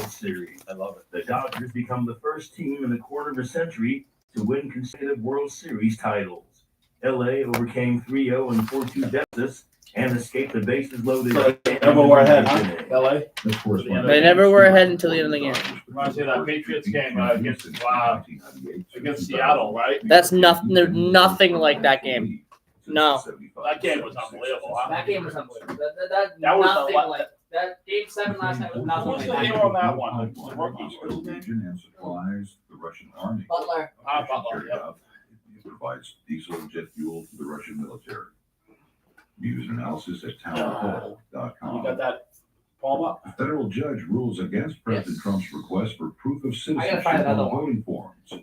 Series. I love it. The Dodgers become the first team in a quarter of a century to win consecutive World Series titles. LA overcame 3-0 and 4-2 deficits and escaped the bases loaded. So they never were ahead, huh? LA? They never were ahead until the end of the game. Reminds me of that Patriots game against Seattle, right? That's nothing. There's nothing like that game. No. That game was unbelievable. Huh? That game was unbelievable. That was nothing the like that. Game 7 last night was nothing Who was like the that. hero on that one? The rookie. What's his name? And supplies the Russian army. Butler. Butler, yeah. It provides diesel and jet fuel to the Russian military. News and analysis at You townhall.com. got that, Palmer? A federal judge rules against President Yes. Trump's request for proof of I citizenship gotta find another on one. voting forms.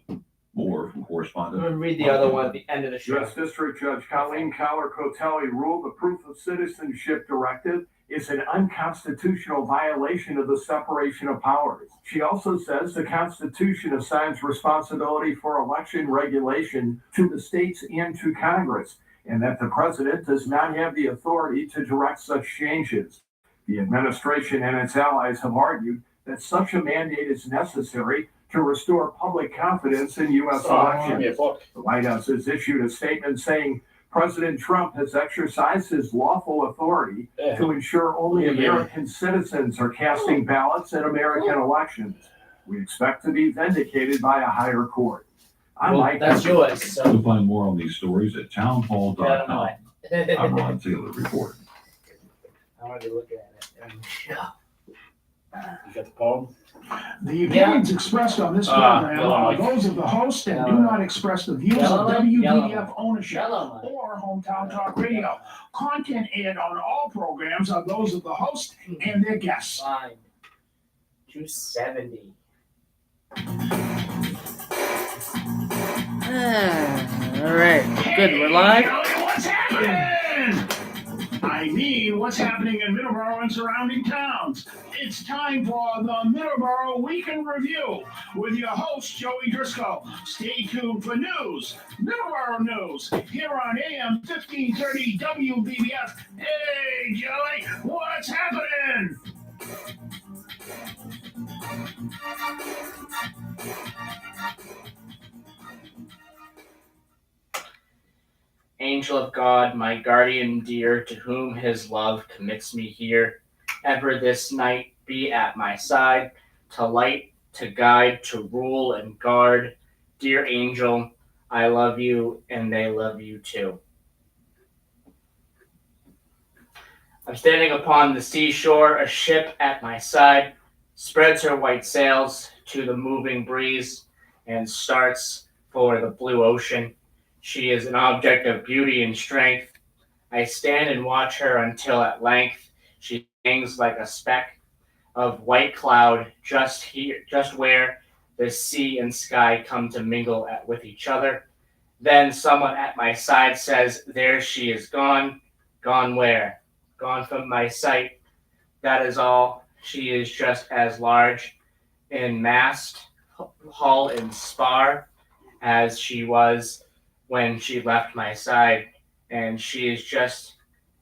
More from I'm correspondent. gonna read the other one at the end of the show. U.S. District Judge Colleen Keller-Cotelli ruled the proof of citizenship directive is an unconstitutional violation of the separation of powers. She also says the Constitution assigns responsibility for election regulation to the states and to Congress, and that the president does not have the authority to direct such changes. The administration and its allies have argued that such a mandate is necessary to restore public confidence in U.S. Give me a elections. book. The White House has issued a statement saying President Trump has exercised his lawful authority to ensure only American citizens are casting ballots in American elections. We expect to be vindicated by a higher court. That's yours. So. To find more on these stories at townhall.com. I I'm Ron Taylor reporting. want to look at it. You got the poem? The opinions expressed on this program yellow are mic. those of the host and do Yellow. not express the views Yellow of mic? WBF Yellow. ownership Yellow mic. or Hometown Talk Radio. Content aired on all programs are those of the host and their guests. Fine. 270. All right. Good. We're live. What's happening? I mean, what's happening in Middleboro and surrounding towns? It's time for the Middleboro Weekend Review with your host, Joey Driscoll. Stay tuned for news, Middleboro news, here on AM 1530 WBBF. Hey, Joey, what's happening? Angel of God, my guardian dear, to whom his love commits me here, ever this night be at my side, to light, to guide, to rule and guard. Dear angel, I love you and they love you too. I'm standing upon the seashore, a ship at my side, spreads her white sails to the moving breeze and starts for the blue ocean. She is an object of beauty and strength. I stand and watch her until at length she hangs like a speck of white cloud just where the sea and sky come to mingle with each other. Then someone at my side says, there she is gone. Gone where? Gone from my sight. That is all. She is just as large in mast, hull, and spar as she was when she left my side, and she is just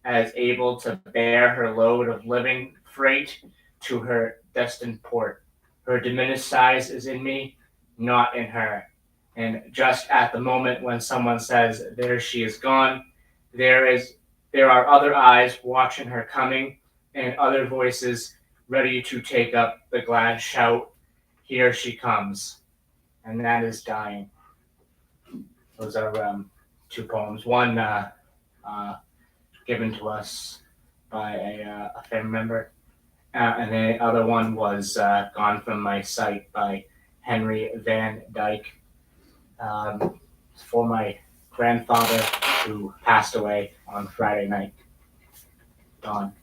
as able to bear her load of living freight to her destined port. Her diminished size is in me, not in her. And just at the moment when someone says, there she is gone, there are other eyes watching her coming, and other voices ready to take up the glad shout, here she comes. And that is dying. Those are two poems. One given to us by a family member, and the other one was Gone From My Sight by Henry Van Dyke, for my grandfather who passed away on Friday night. Don.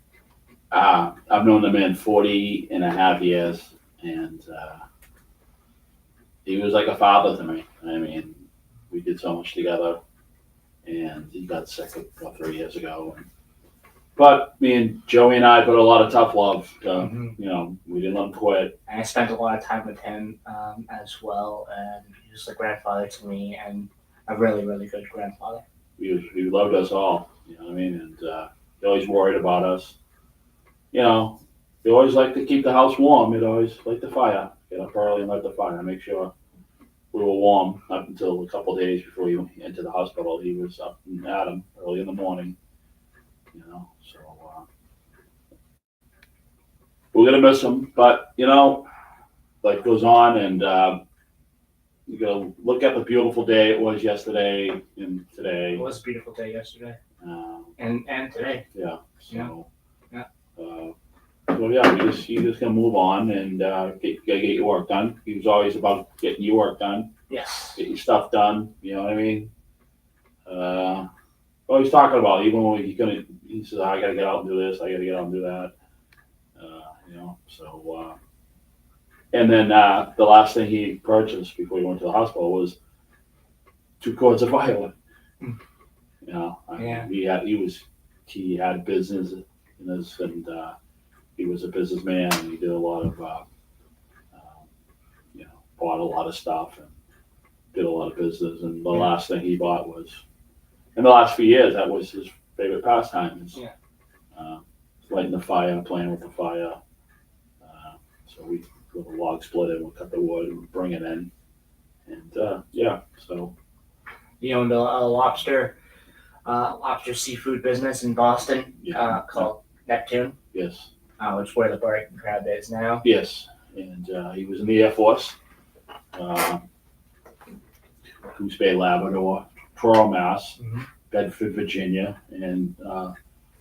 I've known the man 40 and a half years, and he was like a father to me. I mean, we did so much together, and he got sick about 3 years ago. But me and Joey and I put a lot of tough love. You know, we didn't let him quit. And I spent a lot of time with him as well, and he was a grandfather to me, and a really, really good grandfather. He loved us all, you know what I mean? And he always worried about us. You know, We always like to keep the house warm. We'd always light the fire. Get up early and light the fire. Make sure we were warm up until a couple of days before he went into the hospital. He was up and at him early in the morning. So we're gonna miss him. But life goes on, and you gotta look at the beautiful day it was yesterday and today. It was a beautiful day yesterday Um, and today. Yeah. So. Yeah. So yeah, you just gonna move on and get your work done. He was always about getting your work done, Yes. get your stuff done. You know what I mean? What he's talking about, even when he says, I gotta get out and do this, I gotta get out and do that. So and then the last thing he purchased before he went to the hospital was 2 cords of violin. Yeah. He had business in this, and he was a businessman, and he did a lot of bought a lot of stuff and did a lot of business. And the last thing he bought was, in the last few years, that was his favorite pastime. Is, lighting the fire, playing with the fire. So we put a log split in, we'll cut the wood and bring it in. And so. He owned a lobster seafood business in Boston called Neptune. Yes. Which is where the Barking Crab is now. Yes. And he was in the Air Force. Goose Bay, Labrador, Truro, Mass, Bedford, Virginia, and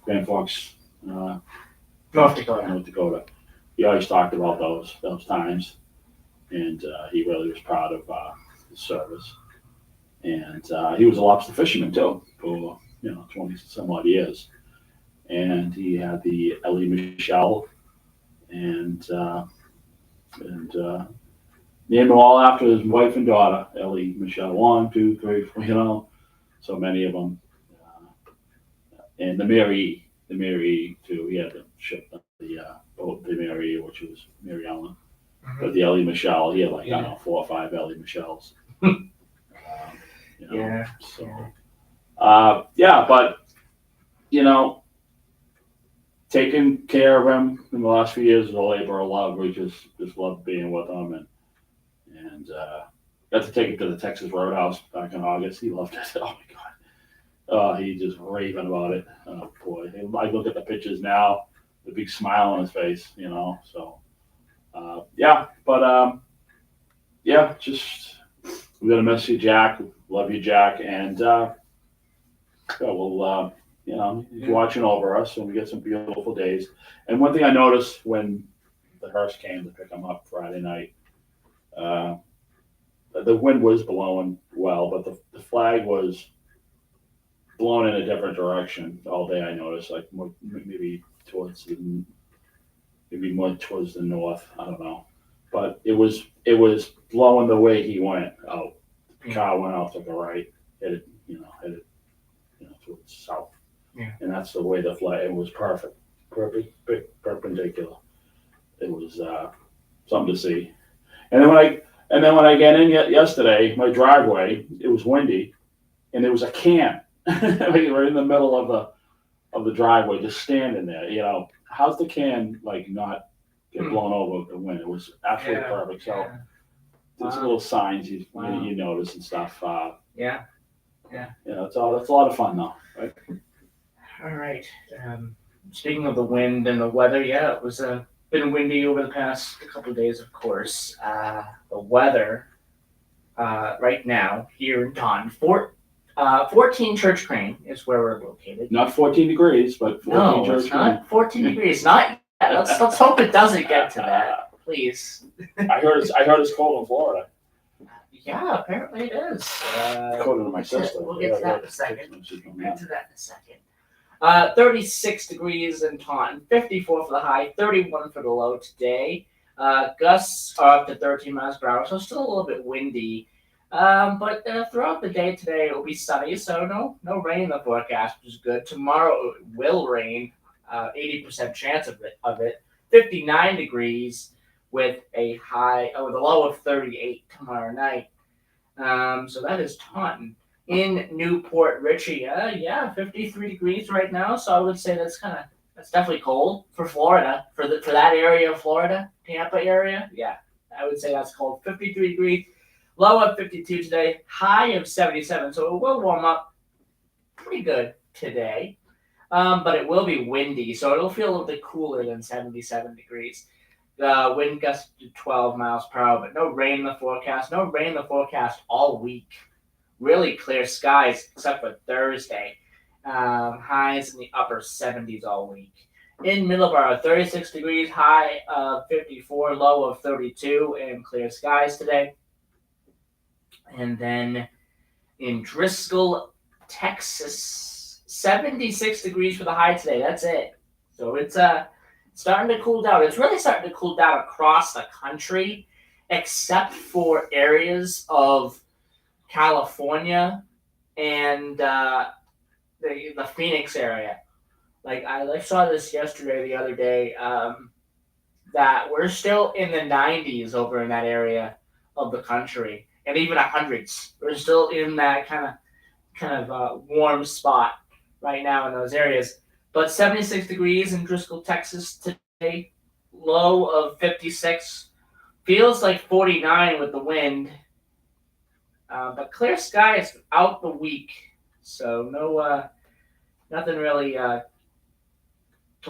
Grand Forks, North Dakota. North Dakota. He always talked about those times, and he really was proud of his service. And he was a lobster fisherman too for 20 some odd years. And he had the Ellie Michelle, and named them all after his wife and daughter, Ellie Michelle. 1, 2, 3, 4, so many of them. And the Mary too. He had to ship the boat, the Mary, which was Mary Ellen. But the Ellie Michelle, he had I don't know, 4 or 5 Ellie Michelles. So, but taking care of him in the last few years is a labor of love. We just loved being with him, and got to take him to the Texas Roadhouse back in August. He loved it. Oh my God. He just raving about it. Oh boy. I look at the pictures now, the big smile on his face, so just we're gonna miss you, Jack. Love you, Jack, and we'll he's watching over us, and we get some beautiful days. And one thing I noticed when the hearse came to pick him up Friday night, the wind was blowing well, but the flag was blown in a different direction all day. I noticed, maybe more towards the north. I don't know, but it was blowing the way he went out. The car went out to the right, headed towards south. Yeah. And that's the way the flag. It was perfect, perpendicular. It was something to see. And then when I get in yesterday, my driveway, it was windy, and there was a can right in the middle of the driveway, just standing there. How's the can not get blown over with the wind? It was absolutely perfect. So there's little signs you notice and stuff. That's a lot of fun though, right? All right. Speaking of the wind and the weather, it was been windy over the past couple of days, of course. The weather right now here in Taunton, 14 Church Crane is where we're located. Not 14 degrees, but 14 no, Church it's not 14 degrees. Not yet. Let's hope it doesn't get to that, please. I heard it's cold in Florida. Yeah, apparently it is. According to my sister. We'll get to that in a second. 36 degrees in Taunton, 54 for the high, 31 for the low today. Gusts are up to 13 miles per hour, so still a little bit windy. But throughout the day today, it will be sunny, so no rain in the forecast, which is good. Tomorrow it will rain, 80% chance of it. 59 degrees with a low of 38 tomorrow night. So that is Taunton. In Newport Richey, 53 degrees right now. So I would say that's kind That's definitely cold for Florida, for that area of Florida, Tampa area. Yeah, I would say that's cold. 53 degrees, low of 52 today, high of 77. So it will warm up pretty good today, but it will be windy, so it'll feel a little bit cooler than 77 degrees. Wind gusts to 12 miles per hour, but no rain in the forecast. No rain in the forecast all week. Really clear skies, except for Thursday. Highs in the upper 70s all week. In Middleboro, 36 degrees, high of 54, low of 32, and clear skies today. And then in Driscoll, Texas, 76 degrees for the high today. That's it. So it's starting to cool down. It's really starting to cool down across the country, except for areas of California and the Phoenix area. Like I saw this yesterday, the other day, that we're still in the 90s over in that area of the country, and even 100s. We're still in that kind of warm spot right now in those areas. But 76 degrees in Driscoll, Texas today, low of 56. Feels like 49 with the wind, but clear skies out the week, so nothing really to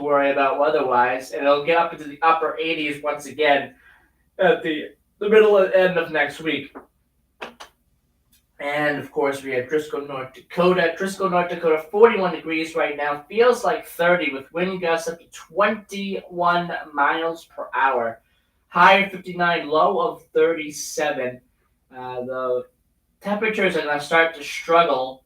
worry about weather-wise. And it'll get up into the upper 80s once again at the middle and end of next week. And of course, we have Driscoll, North Dakota. Driscoll, North Dakota, 41 degrees right now. Feels like 30 with wind gusts up to 21 miles per hour. High of 59, low of 37. The temperatures are going to start to struggle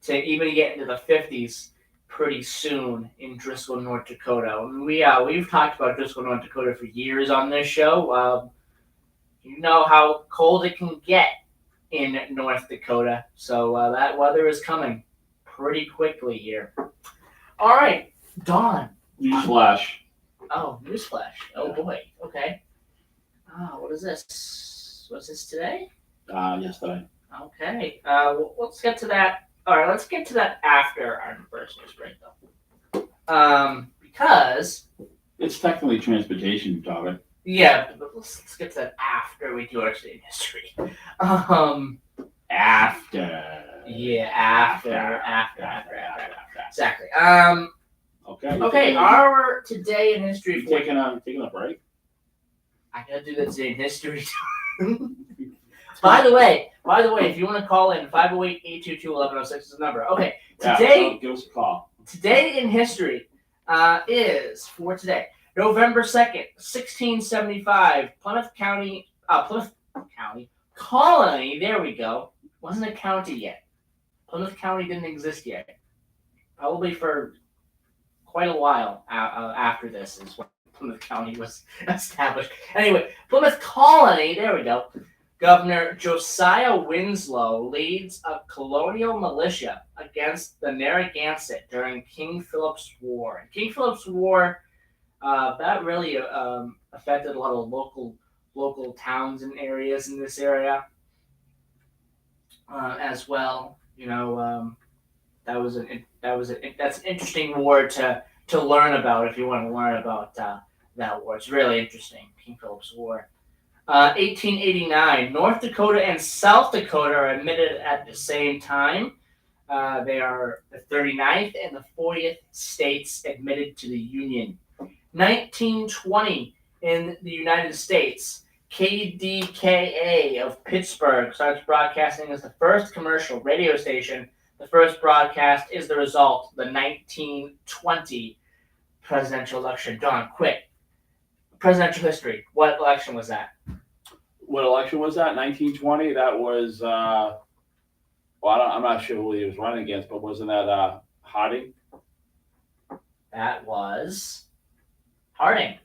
to even get into the 50s pretty soon in Driscoll, North Dakota. We've talked about Driscoll, North Dakota for years on this show. You know how cold it can get in North Dakota, so that weather is coming pretty quickly here. All right, Dawn. Newsflash. Oh, newsflash. Oh boy. Okay. What is this? What's this today? Yesterday. Okay. Well, let's get to that. All right, let's get to that after our first news break, though. Because It's technically transportation topic. yeah, but let's get to that after we do our state history. After. Yeah, after. Exactly. Okay. Okay, our today in history. You taking a break? I gotta do the today in history. By the way, if you want to call in, 508-822-1106 is the number. Okay, today. Yeah, give us a call. Today in history is for today, November 2nd, 1675, Plymouth Colony. There we go. Wasn't a county yet. Plymouth County didn't exist yet. Probably for quite a while after this is when Plymouth County was established. Anyway, Plymouth Colony. There we go. Governor Josiah Winslow leads a colonial militia against the Narragansett during King Philip's War. And King Philip's War, that really affected a lot of local towns and areas in this area as well. You know, that's an interesting war to learn about if you want to learn about that war. It's really interesting, King Philip's War. 1889, North Dakota and South Dakota are admitted at the same time. They are the 39th and the 40th states admitted to the Union. 1920, in the United States, KDKA of Pittsburgh starts broadcasting as the first commercial radio station. The first broadcast is the result of the 1920 presidential election. Dawn, quick. Presidential history. What election was that? What election was that? 1920. That was. I'm not sure who he was running against, but wasn't that Harding? That was Harding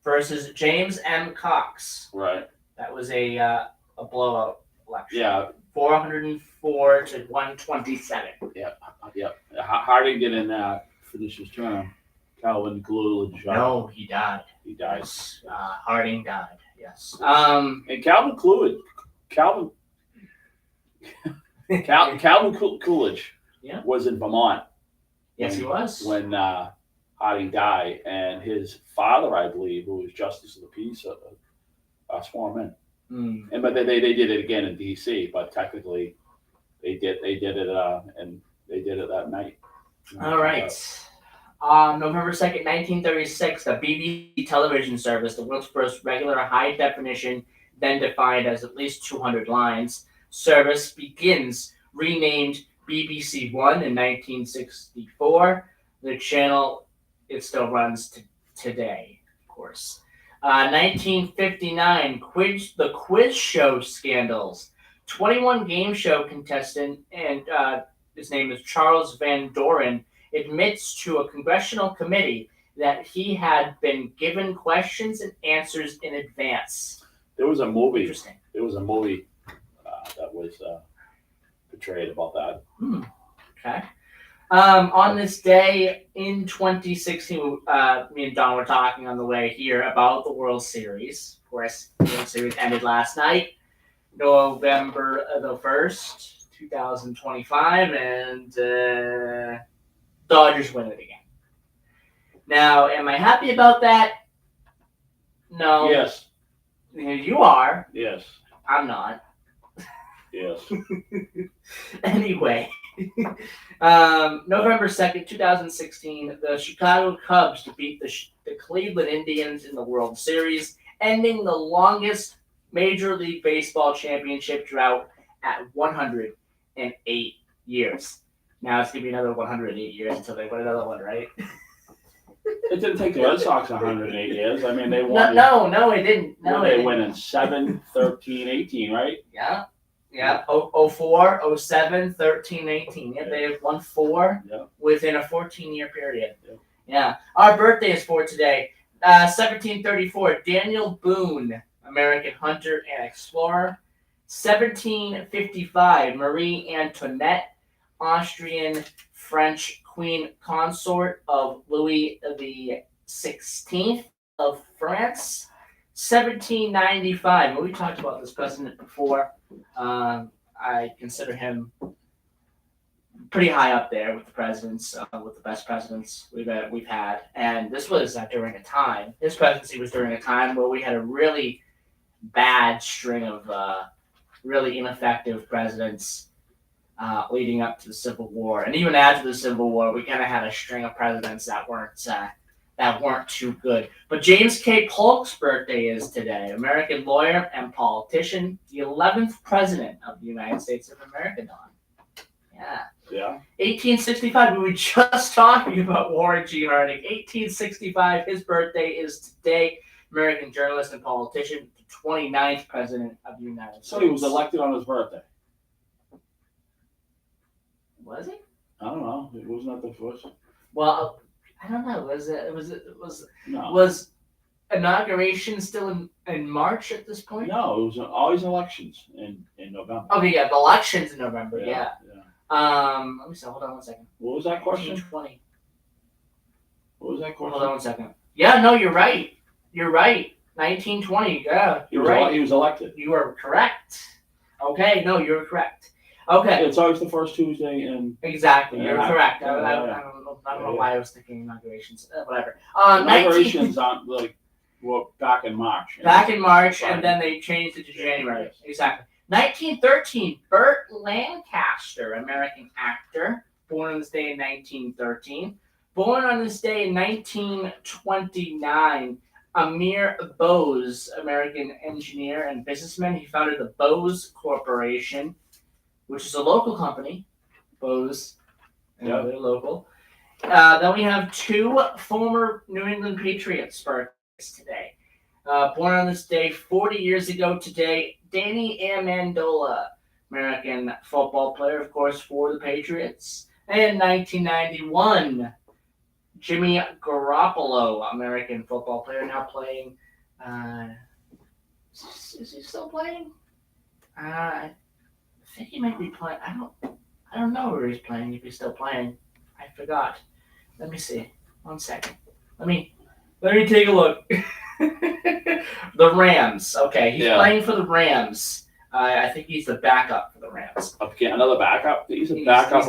versus James M. Cox. Right. That was a blowout election. Yeah. 404 to 127. Yep. Harding didn't finish his term. Calvin Coolidge. No, he died. He died. Harding died. Yes. And Calvin Coolidge. Calvin Coolidge. Yeah. Was in Vermont. Yes, he was. When Harding die, and his father, I believe, who was Justice of the Peace, swore him in. And but they did it again in D.C., but technically they did it and they did it that night. All right. On November 2nd, 1936, the BBC television service, the world's first regular high definition, then defined as at least 200 lines, service begins, renamed BBC One in 1964. The channel, it still runs today, of course. 1959, the quiz show scandals. 21 game show contestant, and his name is Charles Van Doren, admits to a congressional committee that he had been given questions and answers in advance. There was a movie. Interesting. There was a movie that was portrayed about that. Okay. On this day in 2016, me and Don were talking on the way here about the World Series. Of course, the World Series ended last night, November the 1st, 2025, and Dodgers win it again. Now, am I happy about that? No. Yes. You are. Yes. I'm not. Yes. Anyway, November 2nd, 2016, the Chicago Cubs defeat the Cleveland Indians in the World Series, ending the longest Major League Baseball championship drought at 108 years. Now it's going to be another 108 years until they win another one, right? It didn't take the Red Sox 108 years. I mean, they won. No, it didn't. No, they went in 7, 13, 18, right? Yeah. 04, 07, 13, 18. Yeah, they have won 4 within a 14-year period. Yeah. Our birthday is for today. 1734, Daniel Boone, American hunter and explorer. 1755, Marie Antoinette, Austrian French queen consort of Louis XVI of France. 1795. We talked about this president before. I consider him pretty high up there with the presidents, with the best presidents we've had. And this was during a time. His presidency was during a time where we had a really bad string of really ineffective presidents leading up to the Civil War. And even after the Civil War, we kind of had a string of presidents that weren't too good. But James K. Polk's birthday is today. American lawyer and politician, the 11th president of the United States of America, Don. Yeah. 1865, we were just talking about Warren G. Harding. 1865, his birthday is today. American journalist and politician, the 29th president of the United States. So he was elected on his birthday. Was he? I don't know. It wasn't that the first. Well, I don't know. Was inauguration still in March at this point? No, it was always elections in November. Okay, yeah, the elections in November. Yeah. Let me see. Hold on one second. What was that question? 1920. What was that question? Hold on one second. Yeah, no, you're right. 1920. Yeah, you're right. He was elected. You are correct. Okay, no, you're correct. Okay. It's always the first Tuesday in. Exactly, you're correct. I don't know why I was thinking inaugurations. Whatever. Inaugurations aren't back in March. Back in March, and then they changed it to January. Exactly. 1913, Burt Lancaster, American actor, born on this day in 1913. Born on this day in 1929, Amir Bose, American engineer and businessman. He founded the Bose Corporation, which is a local company. Bose, they're local. Then we have 2 former New England Patriots birthdays today. Born on this day 40 years ago today, Danny Amendola, American football player, of course, for the Patriots. And 1991, Jimmy Garoppolo, American football player, now playing. Is he still playing? I think he might be playing. I don't know where he's playing. If he's still playing, I forgot. Let me see. 1 second. Let me take a look. The Rams. Okay, he's playing for the Rams. I think he's the backup for the Rams. Okay, another backup. He's a backup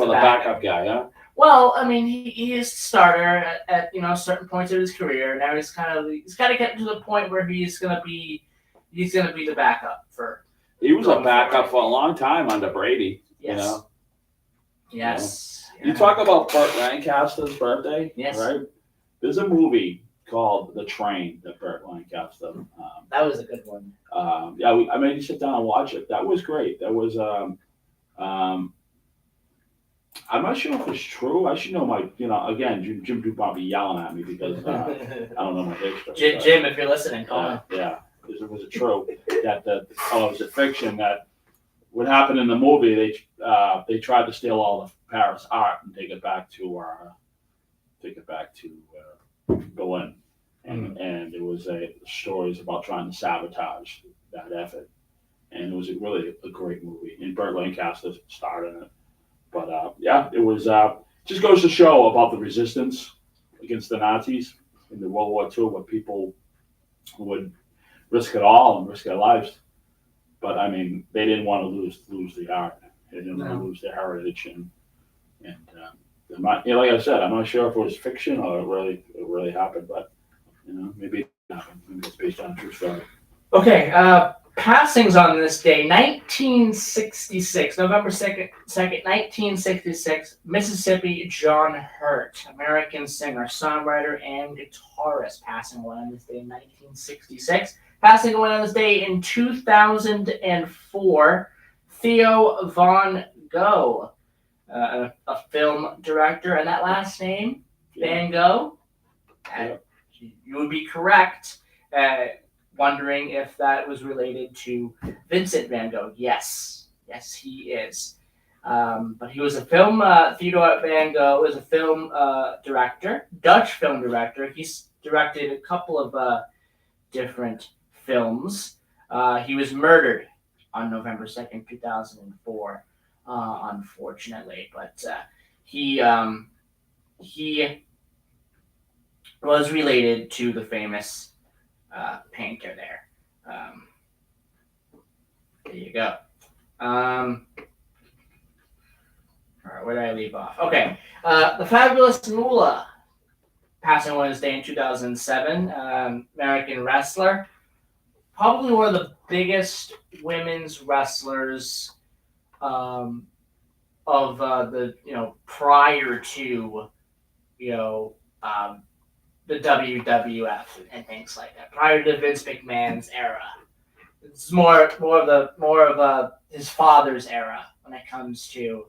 guy, huh? Well, I mean, he is the starter at certain points of his career. Now he's kind of getting to the point where he's gonna be the backup for. He was a going backup forward. for a long time under Brady. Yes. You know? Yes. You talk about Burt Lancaster's birthday, Yes. right? There's a movie called The Train that Burt Lancaster. That was a good one. I made you sit down and watch it. That was great. That was. I'm not sure if it's true. I should know my. Again, Jim do probably yelling at me because I don't know my history. Jim, if you're listening, call him. Yeah. Was it true that was it fiction that what happened in the movie? They tried to steal all of Paris art and take it back to Berlin, and it was stories about trying to sabotage that effort, and it was really a great movie. And Burt Lancaster starred in it, but it was just goes to show about the resistance against the Nazis in the World War II, where people would risk it all and risk their lives. But I mean, they didn't want to lose the art. They didn't want to lose their heritage, and like I said, I'm not sure if it was fiction or it really happened. But maybe it happened. Maybe it's based on a true story. Okay. Passings on this day, 1966, November 2nd, 1966, Mississippi, John Hurt, American singer, songwriter, and guitarist, passing away on this day in 1966. Passing away on this day in 2004, Theo Von Gogh, a film director, and that last name, Van Gogh, you would be correct, wondering if that was related to Vincent Van Gogh. Yes, he is. But he was a film, Theodore Van Gogh was a film director, Dutch film director. He's directed a couple of different films. He was murdered on November 2nd, 2004, unfortunately. But he was related to the famous painter there. There you go. All right, where did I leave off? Okay. The Fabulous Moolah, passing away this day in 2007, American wrestler. Probably one of the biggest women's wrestlers of the prior to the WWF and things like that. Prior to Vince McMahon's era, it's more of his father's era when it comes to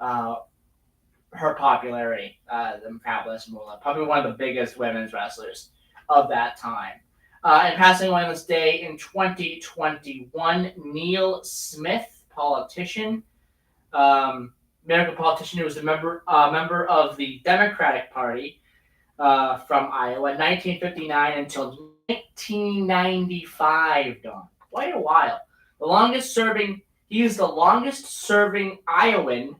her popularity. The Fabulous Moolah, probably one of the biggest women's wrestlers of that time. And passing away on this day in 2021, Neil Smith, politician, American politician who was a member of the Democratic Party from Iowa, 1959 until 1995. Don, quite a while. He is the longest serving Iowan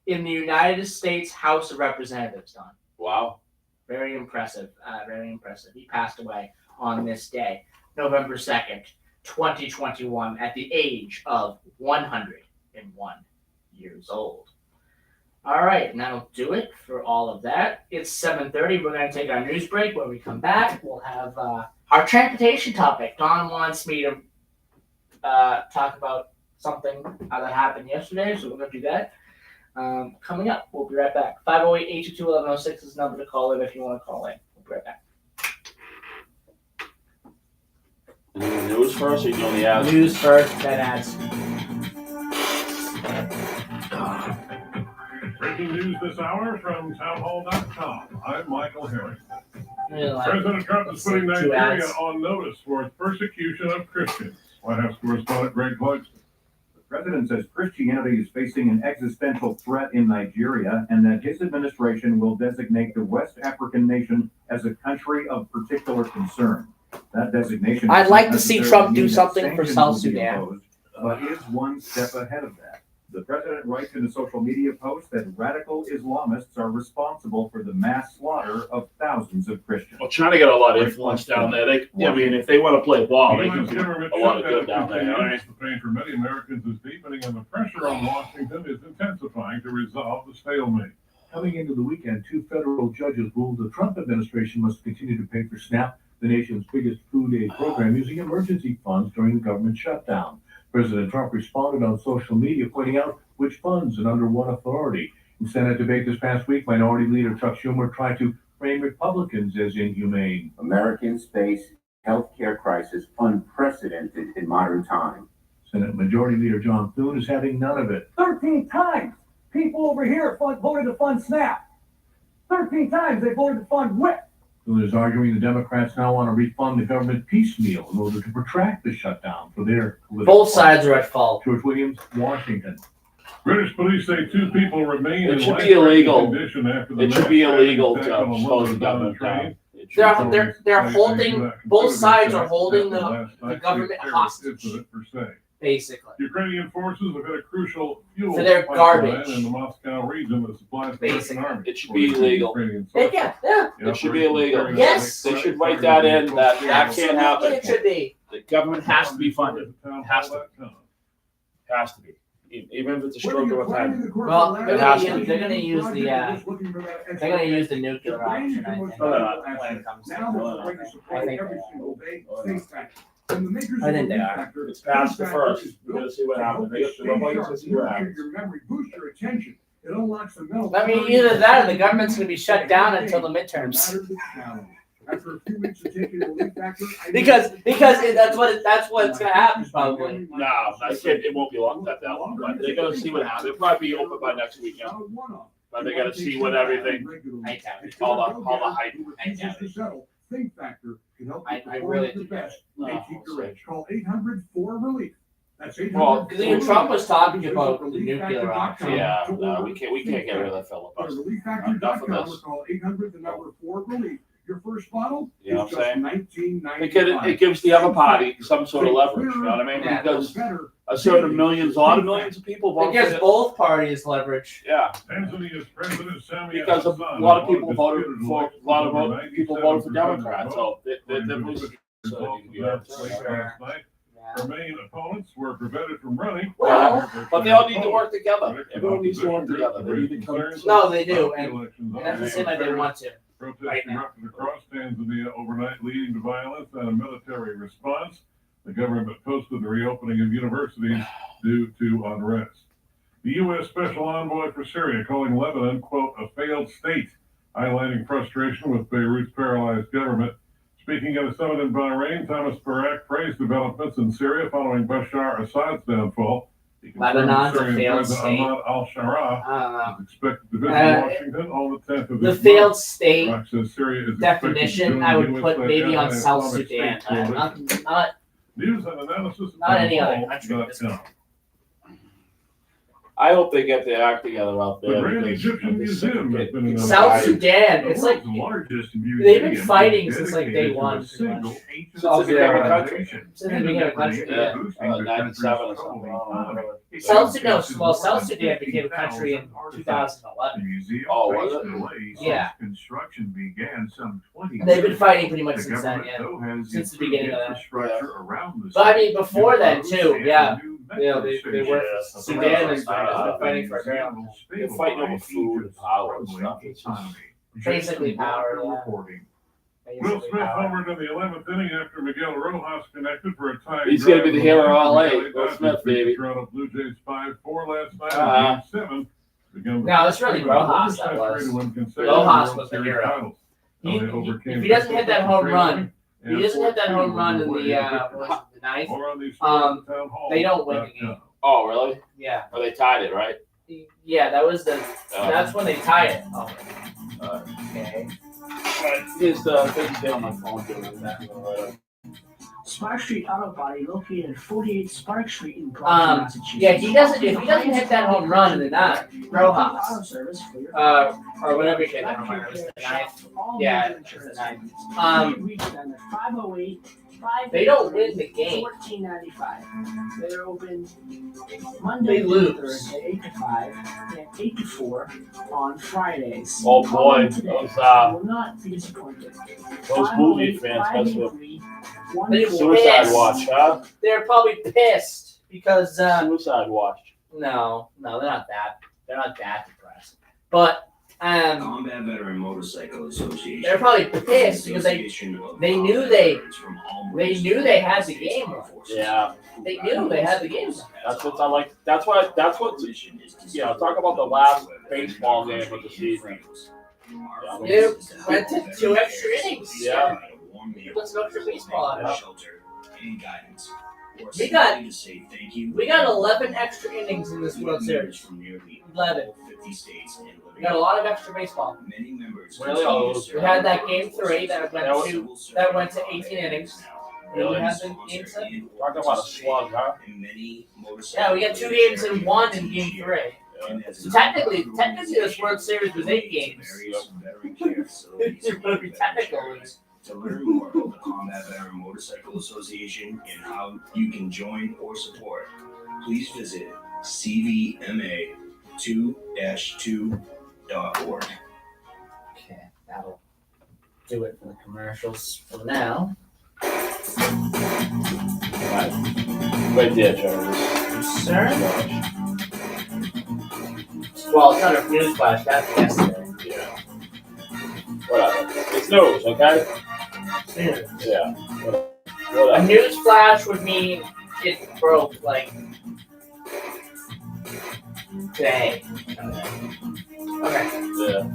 in the United States House of Representatives. Don. Wow. Very impressive. Very impressive. He passed away on this day, November 2nd, 2021, at the age of 101 years old. All right, and that'll do it for all of that. It's 7:30. We're going to take our news break. When we come back, we'll have our transportation topic. Don wants me to talk about something that happened yesterday, so we're going to do that. Coming up, we'll be right back. 508-822-1106 is the number to call in if you want to call in. We'll be right back. News first, or you know the ads? News first, then ads. Breaking news this hour from townhall.com. I'm Michael Herring. Really President Trump is putting two Nigeria ads. on notice for its persecution of Christians. White House correspondent Greg Clugston. The president says Christianity is facing an existential threat in Nigeria and that his administration will designate the West African nation as a country of particular concern. That designation. I'd does like not to see necessarily Trump do mean that something for sanctions South will be Sudan. imposed, but is one step ahead of that. The president writes in a social media post that radical Islamists are responsible for the mass slaughter of thousands of Christians. Well, China got a lot of influence down there. If they want to play ball, they can U.S. do government a lot of shutdown good down there. continues. The pain for many Americans is deepening, and the pressure on Washington is intensifying to resolve the stalemate. Coming into the weekend, 2 federal judges ruled the Trump administration must continue to pay for SNAP, the nation's biggest food aid program, using emergency funds during the government shutdown. President Trump responded on social media, pointing out which funds and under what authority. In Senate debate this past week, Minority Leader Chuck Schumer tried to frame Republicans as inhumane. Americans face healthcare crisis unprecedented in modern times. Senate Majority Leader John Thune is having none of it. 13 times people over here voted to fund SNAP. 13 times they voted to fund WHIP. Thune is arguing the Democrats now want to refund the government piecemeal in order to protract the shutdown for their political Both sides are at fault. George Williams, Washington. British police say 2 people remain It in should be illegal. condition after the It should mass be traffic illegal attack to on a close the London government train. down. It should- They're holding, both sides are holding the government hostage, Per se. basically. Ukrainian forces have hit a crucial fuel For their pipeline garbage. in the Moscow region that supplies the Russian Basically. army. It should be illegal. Yeah. It should be illegal. Yes. They should write that in, that can't Absolutely, happen. it should be. The government has to be funded. It has to. Has to be. Even if it's a stroke of a pen. Well, It has to be. they're gonna use the nuclear option, I think. No, they're not. When it comes to Now No, they're no. going to supply I think every they are. single day. Think factor. When the makers I of think the they Leap are. Factor, It's past the Leap Factor first. is We're built gonna see what to help happens. They you got the stay Republicans sharp, to see what nurture happens. your memory, boost your attention. It unlocks the mental. I mean, either that or the government's gonna be shut down until the midterms. After a few weeks of taking the Leap Factor, I Because that's what's gonna happen probably. No, it won't be long, that long, but they're gonna see what happens. It'll probably be open by next weekend. But they gotta see what everything, I doubt it. all the hype. I doubt it. Think Factor can help you I perform really at the do. best No, and keep your we'll edge. Call 800-4-RELIEF. That's 800. Well, Because even Trump was talking about the nuclear option. Yeah, no, we can't get rid of that filibuster. Enough of this. Call 800-4-RELIEF. Your first bottle You know is what I'm just saying? $19.95. It gives the other party some sort of leverage, you know what I mean? Yeah. Because a lot of millions of people It voted gives for it. both parties leverage. Yeah, Tanzania's President Samia because a Hassan lot of won people a voted disputed for, election a lot of over people voted for 97% Democrats, vote. so they're definitely. Results So, of yeah, that late last night. Her main opponents were prevented from running. Well, but they all need to work together. Everyone needs to work together. They need to come. No, they do, and Elections it doesn't seem like they want to. Protests right now. erupted across Tanzania overnight, leading to violence and a military response. The government posted the reopening of universities due to unrest. The U.S. Special Envoy for Syria calling Lebanon, quote, a failed state, highlighting frustration with Beirut's paralyzed government. Speaking at a summit in Bahrain, Thomas Barak praised developments in Syria following Bashar Assad's downfall. He confirmed Lebanon's a Syrian failed President state. Ahmad al-Shara I don't know. is expected to visit Washington on the 10th of The this failed month. state Barak says Syria is definition, expected to I join would the put US-led maybe on South Islamic Sudan. State coalition. Not News and analysis. Not any other country at this townhall.com. I hope they get their act together out there. The Grand because Egyptian I'm just sick of Museum has getting been in South the Sudan. It's like largest they've been fighting since like day one. single Since the beginning of the country. Since the beginning of the country. Yeah, 97 or something. South Sudan became a country in 2011. Oh, was it? Yeah. Construction began some 20. They've been fighting pretty much The since then, government, yeah. though, has Since the improved beginning of that. infrastructure around the But I state. mean, before New then roads too, and yeah. new You know, metro they stations. were Yeah. Sudan has Uh, been fighting for a very long time. They're fighting over food and power and stuff. It's just- Basically power, yeah. Reporting. Will Basically, Smith power. homered in the 11th inning after Miguel Rojas connected for a tie. He's gonna be the hero of LA. Will Smith, baby. Toronto Blue Jays 5-4 last night Uh-huh. in Game 7. No, it's really Rojas that was. Rojas was the hero. If he doesn't hit that home run, if he doesn't hit that home run in the what was it, the ninth, they don't win the game. Oh, really? Yeah, Or they tied it, right? yeah, that was the. That's when they tied it. Oh, okay. Here's the thing on my phone. Spark Street Auto Body located at 48 Spark Street in Brockton, Massachusetts. Yeah, he doesn't. If he doesn't hit that home run in the ninth, Auto Rojas, service for your or whatever he hit that home run, it was the ninth. Yeah, it was the ninth. Reach them at 508 They don't win the game. $14.95. They're open Monday They through lose. Thursday, 8 to 5, and 8 to 4 on Fridays. Oh, Call boy. them today. Those, You will not be disappointed. Those movie fans, that's what. 583-14. Suicide Pissed. Watch, huh? They're probably pissed because Suicide Watch. no, they're not that. They're not that depressed. But Combat Veteran Motorcycle Association. They're probably pissed because they knew they had the game won. Yeah. They knew they had the game won. That's what I like. That's what. Talk about the last baseball game of the season. It went to 2 extra innings. Yeah. Let's go for baseball. We got 11 extra innings in this World Series. 11. We got a lot of extra baseball. Really? We had that game 3 that went to 18 innings. We had the game 7. Talk about a slug, huh? Yeah, we got 2 games in 1 in game 3. So technically, this World Series was 8 games. Technically. To learn more about the Combat Veteran Motorcycle Association and how you can join or support, please visit cvma2-2.org. Okay, that'll do it for the commercials for now. Right there, Joe. Sir? Well, it's not a news flash, that's yesterday. Yeah. Whatever. It's news, okay? Yeah. Whatever. A news flash would mean it broke like today. Okay. Yeah.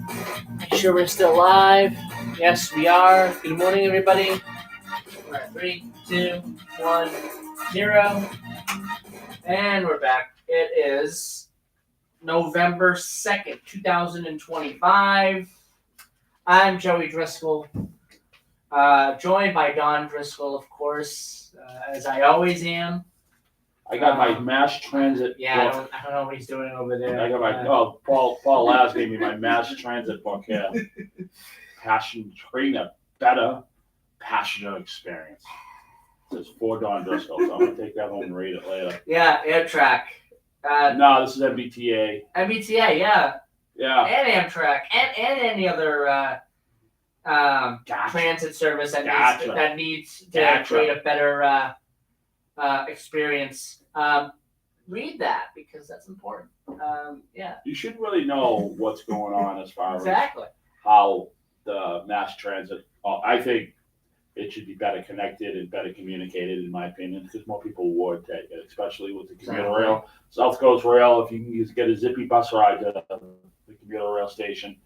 Make sure we're still live. Yes, we are. Good morning, everybody. All right, 3, 2, 1, 0. And we're back. It is November 2nd, 2025. I'm Joey Driscoll, joined by Don Driscoll, of course, as I always am. I got my mass transit Yeah, book. I don't know what he's doing over there. I got my Paul Laz gave me my mass transit book here. Creating a better passenger experience. It says for Don Driscoll, so I'm gonna take that home and read it later. Yeah, Amtrak. No, this is MBTA. MBTA, yeah. Yeah. And Amtrak, and any other transit service that needs to create a better experience. Read that because that's important. Yeah. You should really know what's going on as far as how the mass transit. I think it should be better connected and better communicated, in my opinion, because more people would take it, especially with the commuter rail. South Coast Rail, if you can just get a zippy bus ride to the commuter rail station,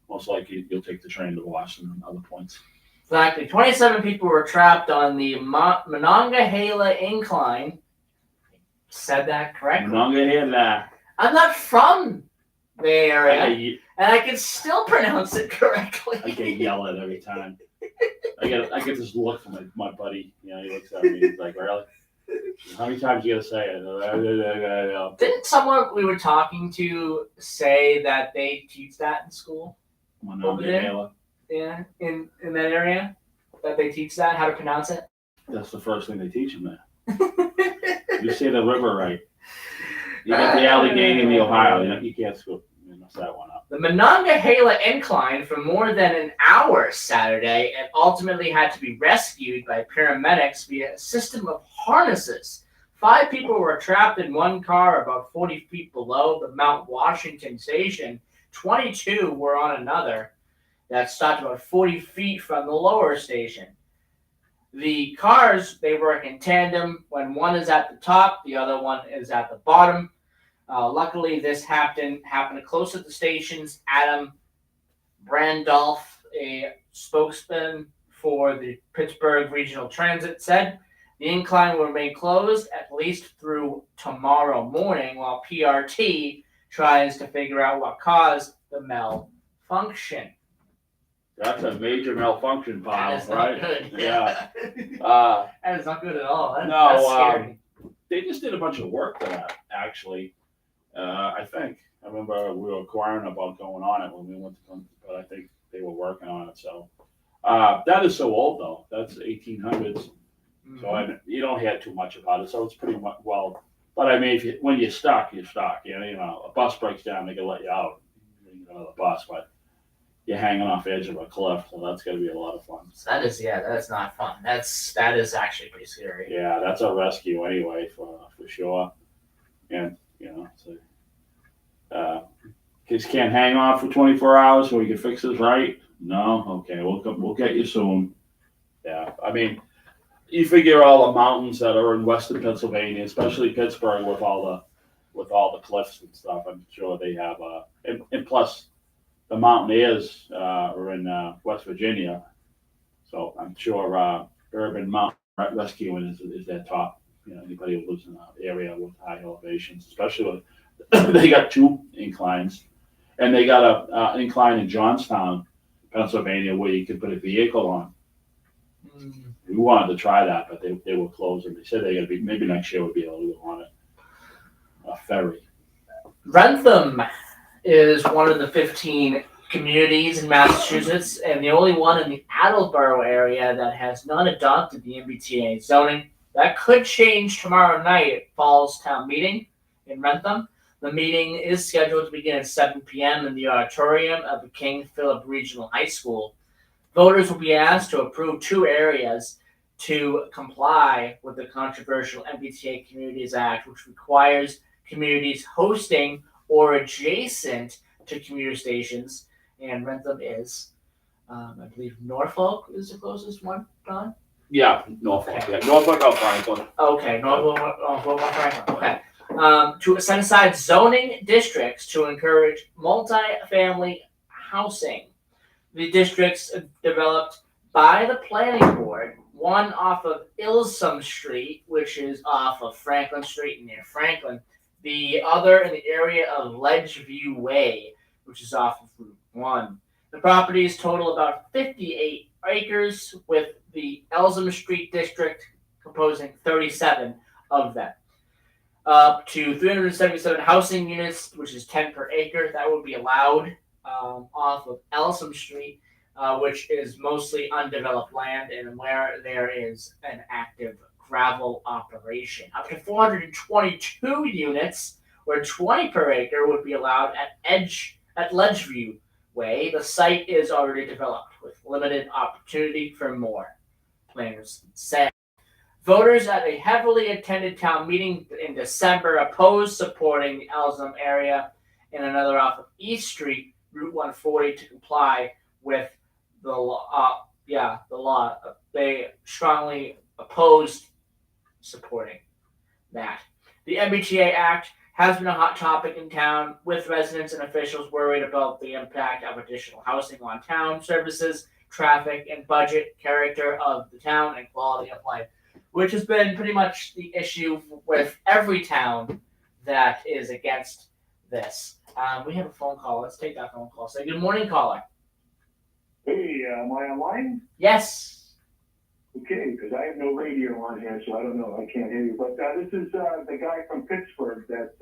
most likely you'll take the train to Washington and other points. Exactly. 27 people were trapped on the Monongahela Incline. Said that correctly. Monongahela. I'm not from the area, and I can still pronounce it correctly. I get yelled at every time. I get this look from my buddy. You know, he looks at me. He's like, "Really? How many times you gotta say it?" Didn't someone we were talking to say that they teach that in school? Over there? Yeah, in that area, that they teach that how to pronounce it. That's the first thing they teach them there. You say the river right. You got the Allegheny and the Ohio. You can't mess that one up. The Monongahela Incline for more than an hour Saturday and ultimately had to be rescued by paramedics via a system of harnesses. 5 people were trapped in one car about 40 feet below the Mount Washington station. 22 were on another that stopped about 40 feet from the lower station. The cars, they work in tandem. When one is at the top, the other one is at the bottom. Luckily, this happened close to the stations. Adam Brandolph, a spokesman for the Pittsburgh Regional Transit, said the incline will remain closed at least through tomorrow morning while PRT tries to figure out what caused the malfunction. That's a major malfunction, pile, right? Good. Yeah. That is not good at all. That's scary. They just did a bunch of work for that, actually. I think. I remember we were inquiring about going on it when we went to, but I think they were working on it. So that is so old, though. That's 1800s. Mm-hmm. So you don't hear too much about it. So it's pretty much, well, but I mean, when you're stuck, you're stuck. You know, a bus breaks down, they can let you out. You get another bus, but you're hanging off the edge of a cliff, so that's going to be a lot of fun. So that's not fun. That is actually pretty scary. Yeah, that's a rescue anyway, for sure. And, you know, so, Kids can't hang on for 24 hours so we can fix this right? No? Okay, we'll get you soon. Yeah, I mean, you figure all the mountains that are in western Pennsylvania, especially Pittsburgh with all the cliffs and stuff, I'm sure they have, and plus the Mountaineers are in West Virginia. So I'm sure Urban Mountain Rescuing is their top. Anybody who lives in an area with high elevations, especially with, they got 2 inclines. And they got an incline in Johnstown, Pennsylvania, where you can put a vehicle on. We wanted to try that, but they were closed, and they said they're gonna be, maybe next year we'll be able to go on it. A ferry. Rentham is one of the 15 communities in Massachusetts, and the only one in the Attleboro area that has not adopted the MBTA zoning. That could change tomorrow night at Fall's Town Meeting in Rentham. The meeting is scheduled to begin at 7 p.m. in the auditorium of the King Philip Regional High School. Voters will be asked to approve 2 areas to comply with the controversial MBTA Communities Act, which requires communities hosting or adjacent to commuter stations, and Rentham is, I believe Norfolk is the closest one, Don? Yeah, Norfolk. Yeah, Norfolk or Franklin. Okay, Norfolk, Franklin. Okay. To set aside zoning districts to encourage multi-family housing. The districts developed by the planning board, one off of Ilsum Street, which is off of Franklin Street near Franklin, the other in the area of Ledgeview Way, which is off of Route 1. The properties total about 58 acres, with the Elsham Street district composing 37 of them. Up to 377 housing units, which is 10 per acre, that would be allowed off of Elsham Street, which is mostly undeveloped land and where there is an active gravel operation. Up to 422 units, where 20 per acre, would be allowed at Ledgeview Way. The site is already developed with limited opportunity for more, planners say. Voters at a heavily attended town meeting in December opposed supporting the Elsham area and another off of East Street, Route 140, to comply with the law. The law. They strongly opposed supporting that. The MBTA Act has been a hot topic in town, with residents and officials worried about the impact of additional housing on town services, traffic, and budget character of the town, and quality of life, which has been pretty much the issue with every town that is against this. We have a phone call. Let's take that phone call. Say good morning, caller. Hey, am I online? Yes. Okay, because I have no radio on here, so I don't know. I can't hear you. But this is the guy from Pittsburgh that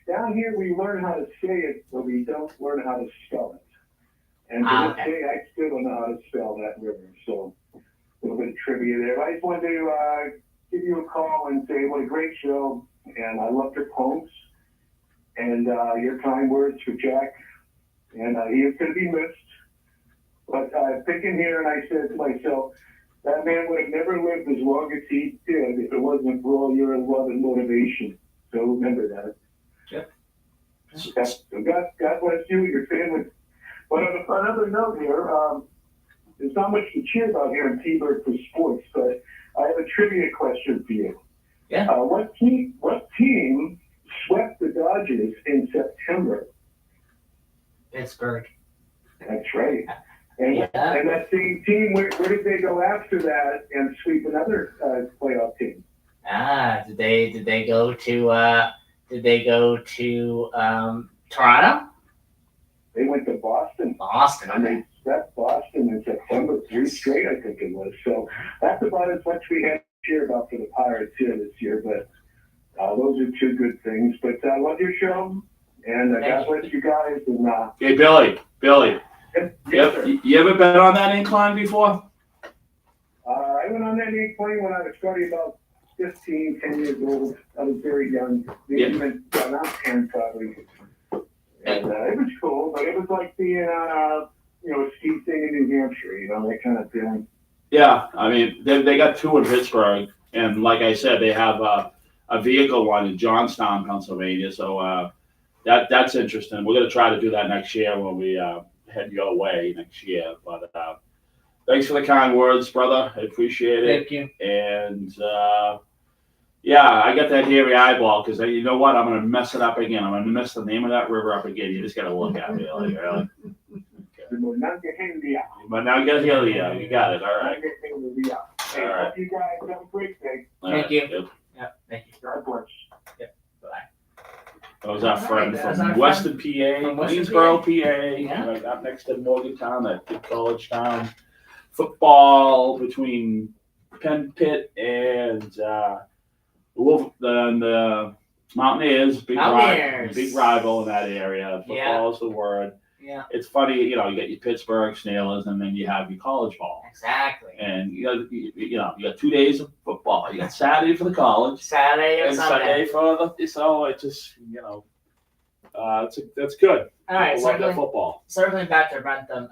down here we learn how to say it, but we don't learn how to spell it. And to this day, I still don't know how to spell that river. So a little bit of trivia there. I just wanted to give you a call and say what a great show, and I loved your poems and your kind words for Jack. And he is going to be missed. But thinking here, and I said to myself, that man would have never lived as long as he did if it wasn't for all your love and motivation. So remember that. Yep. So God bless you and your family. But on another note here, there's not much to cheer about here in T-Bird for sports, but I have a trivia question for you. Yeah. What team swept the Dodgers in September? Pittsburgh. That's right. And, Yeah. and that same team, where did they go after that and sweep another playoff team? Did they go to Toronto? They went to Boston. Boston. And they swept Boston in September, 3 straight, I think it was. So that's about as much we had to cheer about for the Pirates here this year. But those are 2 good things. But I love your show, and God bless you guys. And Hey, Billy. Yes, You ever been on that incline before? I went on that incline when I was probably about 10 years old. I was very young. Maybe even not 10 probably. And it was cool, but it was like being on a ski thing in New Hampshire, that kind of feeling. Yeah, I mean, they got 2 in Pittsburgh, and like I said, they have a vehicle one in Johnstown, Pennsylvania. So that's interesting. We're gonna try to do that next year when we head your way next year. But thanks for the kind words, brother. I appreciate it. Thank you. And yeah, I got that hairy eyeball because you know what? I'm gonna mess it up again. I'm gonna mess the name of that river up again. You just gotta look at me like really. But now get Helia. You got it. All right. Hey, All right. hope you guys have a great day. Thank you. Yep. Yeah, thank you. God bless. That was our friend That was from our Western PA, from Western Queensboro, PA, Yeah. right up next to Morgantown, that big college town. Football between Penn Pitt and the Mountaineers, Mountaineers. big rival in that area. Football is the word. Yeah. It's funny, you got your Pittsburgh Steelers, and then you have your college ball. Exactly. And you got 2 days of football. You got Saturday for the college, Saturday and Sunday for the. So it just that's good. All right, People love that football. Circling back to Rentham,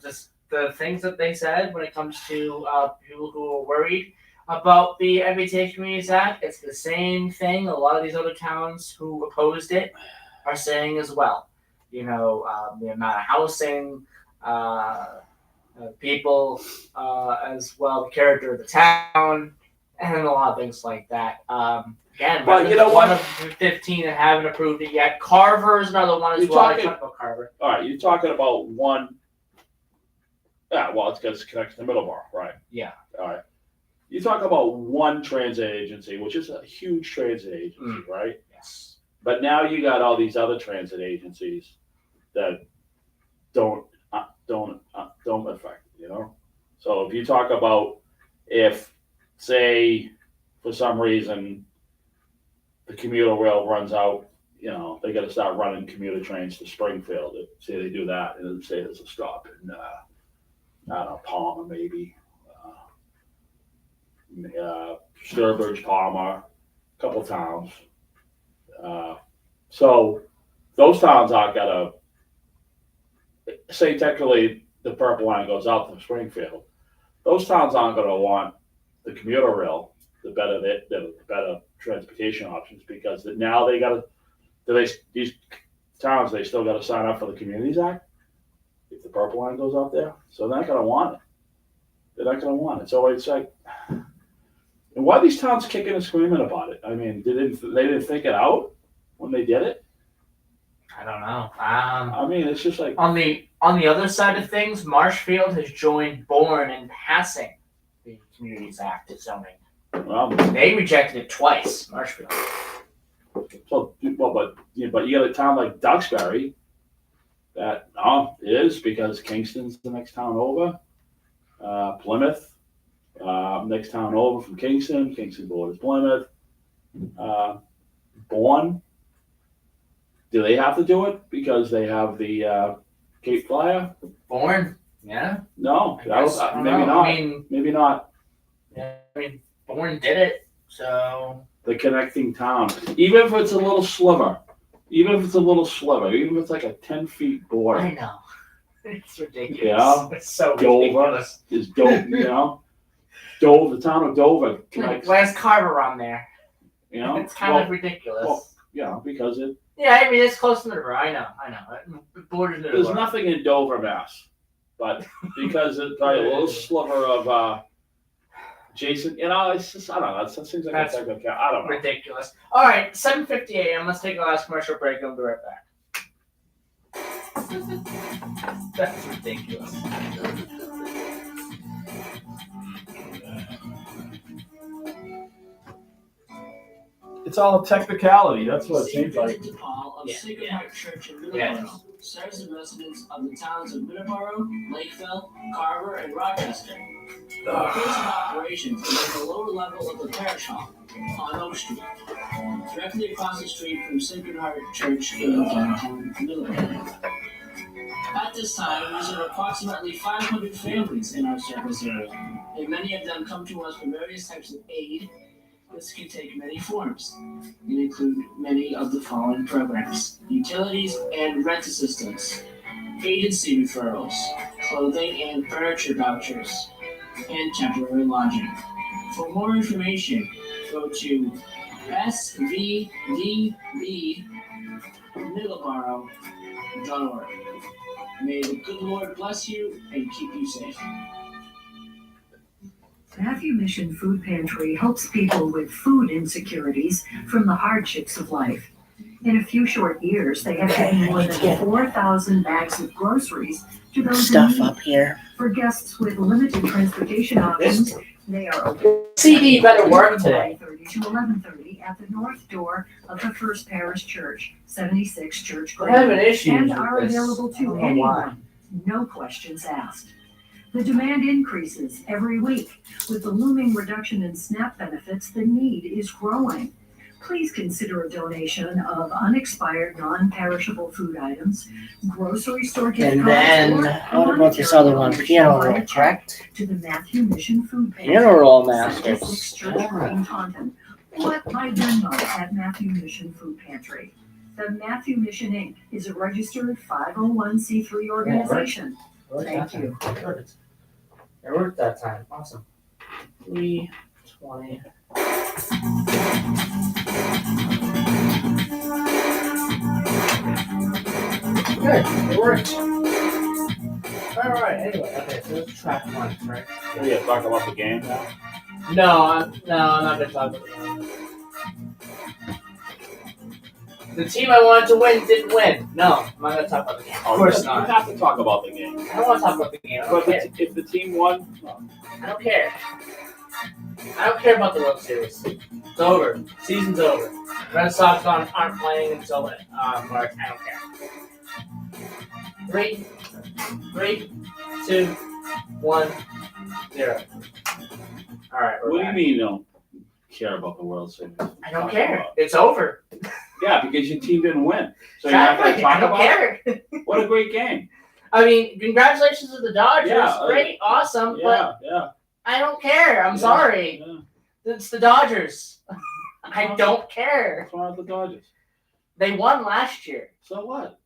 just the things that they said when it comes to people who are worried about the MBTA Communities Act, it's the same thing a lot of these other towns who opposed it are saying as well. The amount of housing, people, as well, the character of the town, and a lot of things like that. Again, but you know one what? of 15 that haven't approved it yet. Carver is another one as You're well. I talking- talked about Carver. All right, you're talking about one. Yeah, well, it's because it connects to Middleboro, right? Yeah. All right. You talk about one transit agency, which is a huge transit agency, right? Yes. But now you got all these other transit agencies that don't affect it, So if you talk about if, say, for some reason, the commuter rail runs out, they got to start running commuter trains to Springfield. Say they do that, and say there's a stop in, I don't know, Palmer maybe, Sturbridge, Palmer, a couple towns. So those towns aren't gonna say technically the purple line goes out to Springfield. Those towns aren't gonna want the commuter rail, the better transportation options, because now they gotta. These towns, they still gotta sign up for the Communities Act if the purple line goes out there. So they're not gonna want it. They're not gonna want it. So it's like, and why are these towns kicking and screaming about it? I mean, they didn't think it out when they did it? I don't know. I mean, it's just like On the other side of things, Marshfield has joined Bourne in passing the Communities Act zoning. well, They rejected it twice, Marshfield. but you got a town like Duxbury that is because Kingston's the next town over. Plymouth, next town over from Kingston. Kingston borders Plymouth. Bourne. Do they have to do it because they have the Cape Flyer? Bourne, yeah. No, I guess, I don't maybe know. not. I mean, Maybe not. yeah, Bourne did it, so The connecting town, even if it's a little sliver, even if it's like a 10 feet I border, know. It's ridiculous. Yeah. It's so Dover ridiculous. is Dover, Dover, the town of Dover connects, Where's Carver on there? It's kind of ridiculous. well, because Yeah, I mean, it's close to the river. I know. It borders the there's river. nothing in Dover, Mass, but because it's probably a little sliver of Jason, it's just, I don't know, it seems like That's I don't know. ridiculous. All right, 7:50 a.m. Let's take a last commercial break and we'll be right back. That's ridiculous. It's all a technicality. That's what it St. seems like. Vincent de Paul of Yeah. Sacred Heart Church in Middleborough Yes. serves the residents of the towns of Middleborough, Lakeville, Carver, and Rochester. The place of operations is at the lower level of the parish hall on Oak Street, directly across the street from Sacred Heart Church in downtown Middleborough. At this time, we serve approximately 500 families in our service area, and many of them come to us for various types of aid. This can take many forms and include many of the following programs: utilities and rent assistance, agency referrals, clothing and furniture vouchers, and temporary lodging. For more information, go to svdb.org middleboro.org. May the good Lord bless you and keep you safe. Matthew Mission Food Pantry helps people with food insecurities from the hardships of life. In a few short years, they have given more than 4,000 bags of groceries to those Stuff in need. up here. For guests with limited transportation options, they are open CD better work today. 9:30 to 11:30 at the north door of the First Parish Church, 76 Church We're having Green, issues and with are this. available I to don't know why. anyone, no questions asked. The demand increases every week. With the looming reduction in SNAP benefits, the need is growing. Please consider a donation of unexpired, non-perishable food items, grocery store gift And cards, then, or what about this monetary other one? donation Piano via roll, check correct? to the Matthew Mission Food Pantry, Piano roll 76 masters. Church Green, Taunton, or by Venmo at Matthew Mission Food Pantry. The Matthew Mission Inc. is a registered 501c3 organization. Thank you. Perfect. It worked that time. Awesome. 3:20. Good. It worked. Alright, anyway. Okay, so let's track one, right? Yeah, talk about the game now. No, I'm not gonna talk about the game. The team I wanted to win didn't win. No, I'm not gonna talk about the game. Of course You not. have to talk about the game. I don't want to talk about the game. I don't But care. if the team won, no. I don't care. I don't care about the World Series. It's over. Season's over. Red Sox aren't playing until March. I don't care. 3, 2, 1, 0. All right. What do you mean you don't care about the World Series? I don't care. It's over. Yeah, because your team didn't win. So you're not going to talk I don't about care. it? What a great game. I mean, congratulations to the Dodgers. Yeah, Great, awesome, but Yeah. I don't care. I'm sorry. Yeah. It's the Dodgers. I don't care. What's wrong with the Dodgers? They won last year. So what?